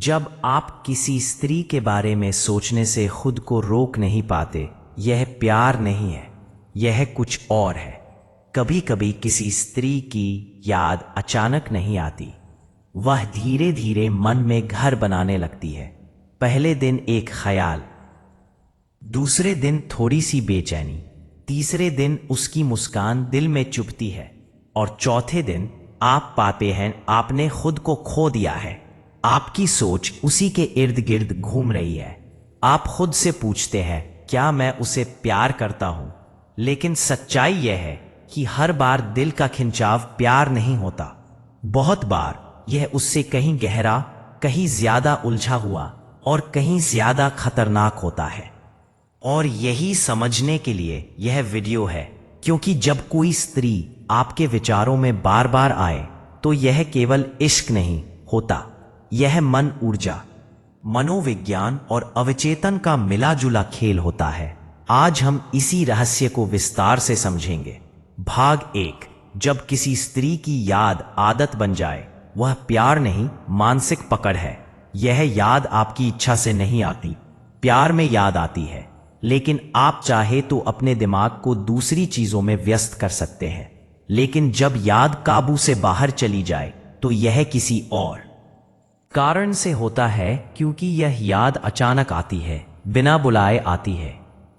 जब आप किसी स्त्री के बारे में सोचने से खुद को रोक नहीं पाते, यह प्यार नहीं है, यह कुछ और है। कभी कभी किसी स्त्री की याद अचानक नहीं आती, वह धीरे धीरे मन में घर बनाने लगती है। पहले दिन एक ख्याल, दूसरे दिन थोड़ी सी बेचैनी, तीसरे दिन उसकी मुस्कान दिल में चुभती है, और चौथे दिन आप पाते हैं आपने खुद को खो दिया है। आपकी सोच उसी के इर्द गिर्द घूम रही है। आप खुद से पूछते हैं, क्या मैं उसे प्यार करता हूं? लेकिन सच्चाई यह है कि हर बार दिल का खिंचाव प्यार नहीं होता। बहुत बार यह उससे कहीं गहरा, कहीं ज्यादा उलझा हुआ और कहीं ज्यादा खतरनाक होता है। और यही समझने के लिए यह वीडियो है, क्योंकि जब कोई स्त्री आपके विचारों में बार बार आए तो यह केवल इश्क नहीं होता, यह मन ऊर्जा, मनोविज्ञान और अवचेतन का मिला जुला खेल होता है। आज हम इसी रहस्य को विस्तार से समझेंगे। भाग 1, जब किसी स्त्री की याद आदत बन जाए, वह प्यार नहीं, मानसिक पकड़ है। यह याद आपकी इच्छा से नहीं आती। प्यार में याद आती है, लेकिन आप चाहे तो अपने दिमाग को दूसरी चीजों में व्यस्त कर सकते हैं। लेकिन जब याद काबू से बाहर चली जाए तो यह किसी और कारण से होता है, क्योंकि यह याद अचानक आती है, बिना बुलाए आती है,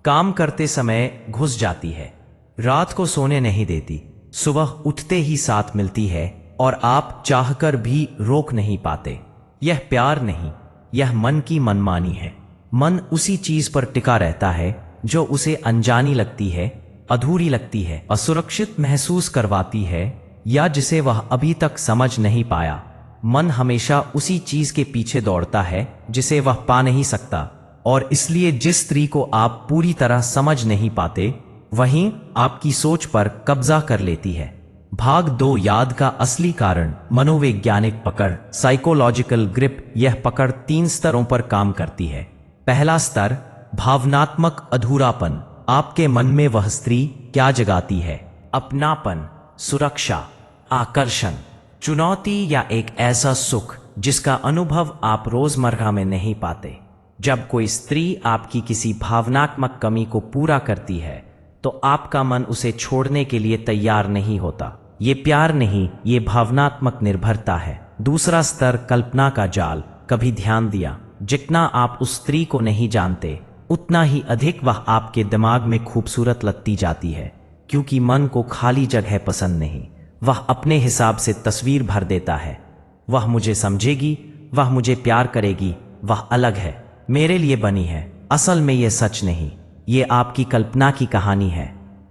काम करते समय घुस जाती है, रात को सोने नहीं देती, सुबह उठते ही साथ मिलती है और आप चाहकर भी रोक नहीं पाते। यह प्यार नहीं, यह मन की मनमानी है। मन उसी चीज पर टिका रहता है जो उसे अनजानी लगती है, अधूरी लगती है, असुरक्षित महसूस करवाती है, या जिसे वह अभी तक समझ नहीं पाया। मन हमेशा उसी चीज के पीछे दौड़ता है जिसे वह पा नहीं सकता, और इसलिए जिस स्त्री को आप पूरी तरह समझ नहीं पाते, वहीं आपकी सोच पर कब्जा कर लेती है। भाग 2, याद का असली कारण, मनोवैज्ञानिक पकड़, साइकोलॉजिकल ग्रिप। यह पकड़ 3 स्तरों पर काम करती है। पहला स्तर, भावनात्मक अधूरापन। आपके मन में वह स्त्री क्या जगाती है? अपनापन, सुरक्षा, आकर्षण, चुनौती, या एक ऐसा सुख जिसका अनुभव आप रोजमर्रा में नहीं पाते। जब कोई स्त्री आपकी किसी भावनात्मक कमी को पूरा करती है तो आपका मन उसे छोड़ने के लिए तैयार नहीं होता। ये प्यार नहीं, ये भावनात्मक निर्भरता है। दूसरा स्तर, कल्पना का जाल। कभी ध्यान दिया, जितना आप उस स्त्री को नहीं जानते, उतना ही अधिक वह आपके दिमाग में खूबसूरत लगती जाती है, क्योंकि मन को खाली जगह पसंद नहीं। वह अपने हिसाब से तस्वीर भर देता है। वह मुझे समझेगी, वह मुझे प्यार करेगी, वह अलग है, मेरे लिए बनी है। असल में यह सच नहीं, ये आपकी कल्पना की कहानी है।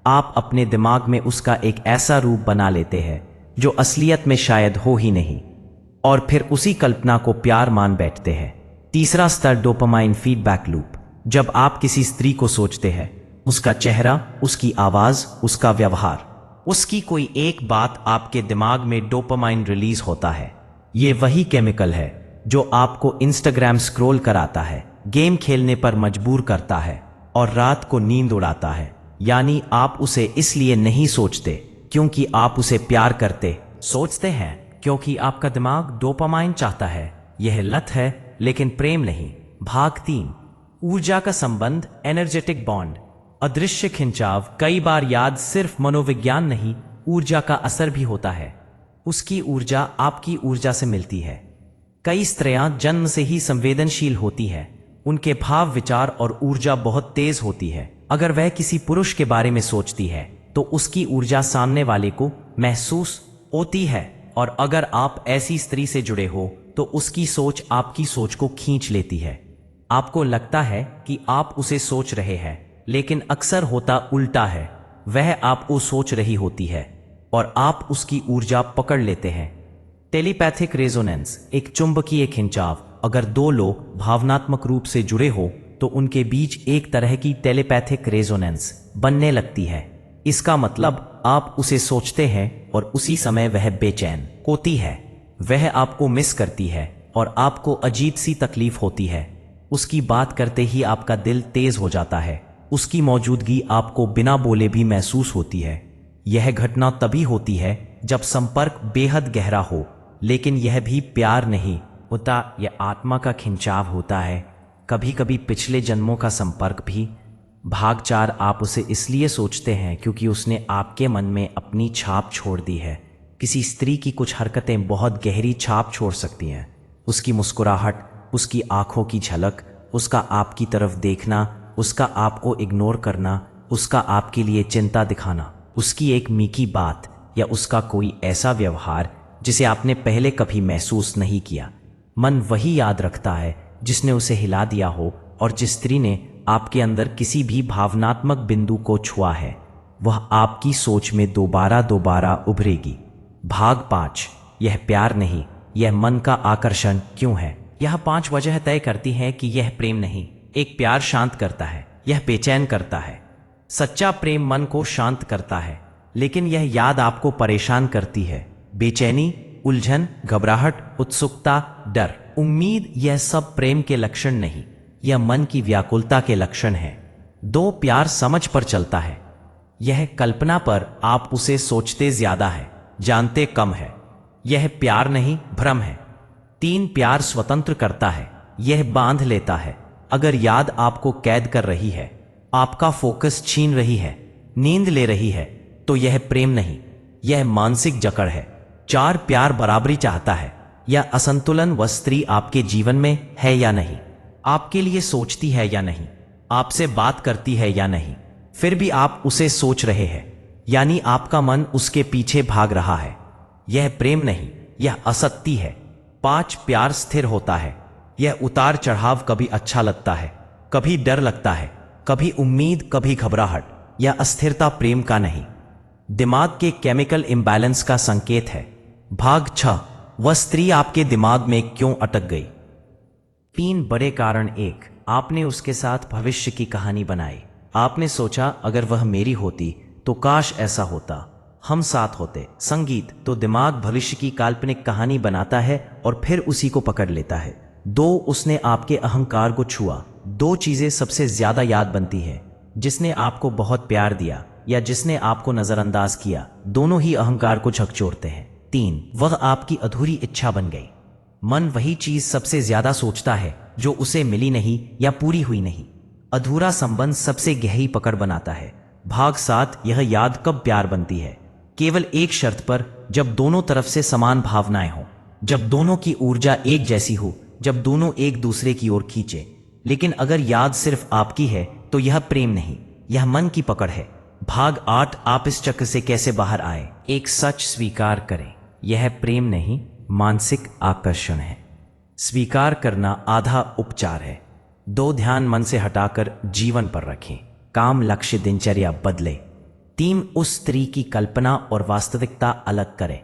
आप अपने दिमाग में उसका एक ऐसा रूप बना लेते हैं जो असलियत में शायद हो ही नहीं, और फिर उसी कल्पना को प्यार मान बैठते हैं। तीसरा स्तर, डोपामाइन फीडबैक लूप। जब आप किसी स्त्री को सोचते हैं, उसका चेहरा, उसकी आवाज, उसका व्यवहार, उसकी कोई एक बात, आपके दिमाग में डोपामाइन रिलीज होता है। ये वही केमिकल है जो आपको इंस्टाग्राम स्क्रॉल कराता है, गेम खेलने पर मजबूर करता है और रात को नींद उड़ाता है। यानी आप उसे इसलिए नहीं सोचते क्योंकि आप उसे प्यार करते, सोचते हैं क्योंकि आपका दिमाग डोपामाइन चाहता है। यह लत है, लेकिन प्रेम नहीं। भाग 3, ऊर्जा का संबंध, एनर्जेटिक बॉन्ड। अदृश्य खिंचाव। कई बार याद सिर्फ मनोविज्ञान नहीं, ऊर्जा का असर भी होता है। उसकी ऊर्जा आपकी ऊर्जा से मिलती है। कई स्त्रियां जन्म से ही संवेदनशील होती है। उनके भाव, विचार और ऊर्जा बहुत तेज होती है। अगर वह किसी पुरुष के बारे में सोचती है तो उसकी ऊर्जा सामने वाले को महसूस होती है, और अगर आप ऐसी स्त्री से जुड़े हो तो उसकी सोच आपकी सोच को खींच लेती है। आपको लगता है कि आप उसे सोच रहे हैं, लेकिन अक्सर होता उल्टा है। वह आपको सोच रही होती है और आप उसकी ऊर्जा पकड़ लेते हैं। टेलीपैथिक रेजोनेंस, एक चुंबकीय खिंचाव। अगर 2 लोग भावनात्मक रूप से जुड़े हो तो उनके बीच एक तरह की टेलीपैथिक रेजोनेंस बनने लगती है। इसका मतलब आप उसे सोचते हैं और उसी समय वह बेचैन होती है, वह आपको मिस करती है और आपको अजीब सी तकलीफ होती है। उसकी बात करते ही आपका दिल तेज हो जाता है। उसकी मौजूदगी आपको बिना बोले भी महसूस होती है। यह घटना तभी होती है जब संपर्क बेहद गहरा हो, लेकिन यह भी प्यार नहीं, होता या आत्मा का खिंचाव होता है, कभी कभी पिछले जन्मों का संपर्क भी। भाग 4, आप उसे इसलिए सोचते हैं क्योंकि उसने आपके मन में अपनी छाप छोड़ दी है। किसी स्त्री की कुछ हरकतें बहुत गहरी छाप छोड़ सकती हैं। उसकी मुस्कुराहट, उसकी आंखों की झलक, उसका आपकी तरफ देखना, उसका आपको इग्नोर करना, उसका आपके लिए चिंता दिखाना, उसकी एक मीठी बात या उसका कोई ऐसा व्यवहार जिसे आपने पहले कभी महसूस नहीं किया। मन वही याद रखता है जिसने उसे हिला दिया हो, और जिस स्त्री ने आपके अंदर किसी भी भावनात्मक बिंदु को छुआ है वह आपकी सोच में दोबारा दोबारा उभरेगी। भाग 5, यह प्यार नहीं, यह मन का आकर्षण क्यों है। यह 5 वजह तय करती हैं कि यह प्रेम नहीं। एक, प्यार शांत करता है, यह बेचैन करता है। सच्चा प्रेम मन को शांत करता है, लेकिन यह याद आपको परेशान करती है। बेचैनी, उलझन, घबराहट, उत्सुकता, डर, उम्मीद, यह सब प्रेम के लक्षण नहीं, यह मन की व्याकुलता के लक्षण है। 2, प्यार समझ पर चलता है, यह कल्पना पर, आप उसे सोचते ज्यादा है, जानते कम है, यह प्यार नहीं भ्रम है। 3, प्यार स्वतंत्र करता है, यह बांध लेता है। अगर याद आपको कैद कर रही है, आपका फोकस छीन रही है, नींद ले रही है, तो यह प्रेम नहीं, यह मानसिक जकड़ है। 4, प्यार बराबरी चाहता है, यह असंतुलन, वह स्त्री आपके जीवन में है या नहीं, आपके लिए सोचती है या नहीं, आपसे बात करती है या नहीं, फिर भी आप उसे सोच रहे हैं, यानी आपका मन उसके पीछे भाग रहा है। यह प्रेम नहीं, यह आसक्ति है। 5, प्यार स्थिर होता है, यह उतार चढ़ाव, कभी अच्छा लगता है, कभी डर लगता है, कभी उम्मीद, कभी घबराहट। यह अस्थिरता प्रेम का नहीं, दिमाग के केमिकल इंबैलेंस का संकेत है। भाग 6, वह स्त्री आपके दिमाग में क्यों अटक गई। 3 बड़े कारण। 1, आपने उसके साथ भविष्य की कहानी बनाई। आपने सोचा अगर वह मेरी होती तो काश ऐसा होता, हम साथ होते। संगीत, तो दिमाग भविष्य की काल्पनिक कहानी बनाता है और फिर उसी को पकड़ लेता है। 2, उसने आपके अहंकार को छुआ। 2 चीजें सबसे ज्यादा याद बनती है, जिसने आपको बहुत प्यार दिया या जिसने आपको नजरअंदाज किया, दोनों ही अहंकार को झकझोरते हैं। 3, वह आपकी अधूरी इच्छा बन गई। मन वही चीज सबसे ज्यादा सोचता है जो उसे मिली नहीं या पूरी हुई नहीं। अधूरा संबंध सबसे गहरी पकड़ बनाता है। भाग 7, यह याद कब प्यार बनती है। केवल एक शर्त पर, जब दोनों तरफ से समान भावनाएं हो, जब दोनों की ऊर्जा एक जैसी हो, जब दोनों एक दूसरे की ओर खींचे। लेकिन अगर याद सिर्फ आपकी है तो यह प्रेम नहीं, यह मन की पकड़ है। भाग 8, आप इस चक्र से कैसे बाहर आए। एक सच स्वीकार करें, यह प्रेम नहीं, मानसिक आकर्षण है। स्वीकार करना आधा उपचार है। 2, ध्यान मन से हटाकर जीवन पर रखें, काम, लक्ष्य, दिनचर्या बदले। 3, उस स्त्री की कल्पना और वास्तविकता अलग करें,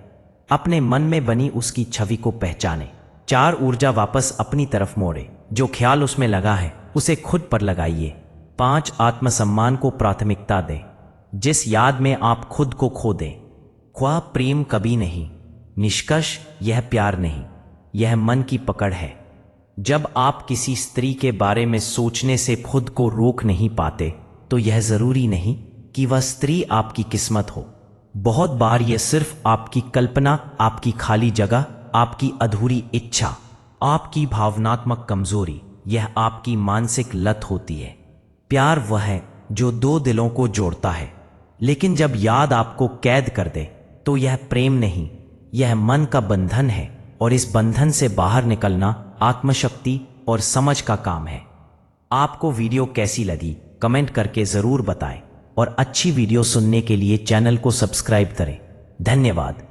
अपने मन में बनी उसकी छवि को पहचाने। 4, ऊर्जा वापस अपनी तरफ मोड़े, जो ख्याल उसमें लगा है उसे खुद पर लगाइए। 5, आत्मसम्मान को प्राथमिकता दें, जिस याद में आप खुद को खो दें। ख्वाह प्रेम कभी नहीं। निष्कर्ष, यह प्यार नहीं, यह मन की पकड़ है। जब आप किसी स्त्री के बारे में सोचने से खुद को रोक नहीं पाते तो यह जरूरी नहीं कि वह स्त्री आपकी किस्मत हो। बहुत बार यह सिर्फ आपकी कल्पना, आपकी खाली जगह, आपकी अधूरी इच्छा, आपकी भावनात्मक कमजोरी, यह आपकी मानसिक लत होती है। प्यार वह है जो 2 दिलों को जोड़ता है, लेकिन जब याद आपको कैद कर दे तो यह प्रेम नहीं, यह मन का बंधन है, और इस बंधन से बाहर निकलना आत्मशक्ति और समझ का काम है। आपको वीडियो कैसी लगी कमेंट करके जरूर बताएं, और अच्छी वीडियो सुनने के लिए चैनल को सब्सक्राइब करें। धन्यवाद।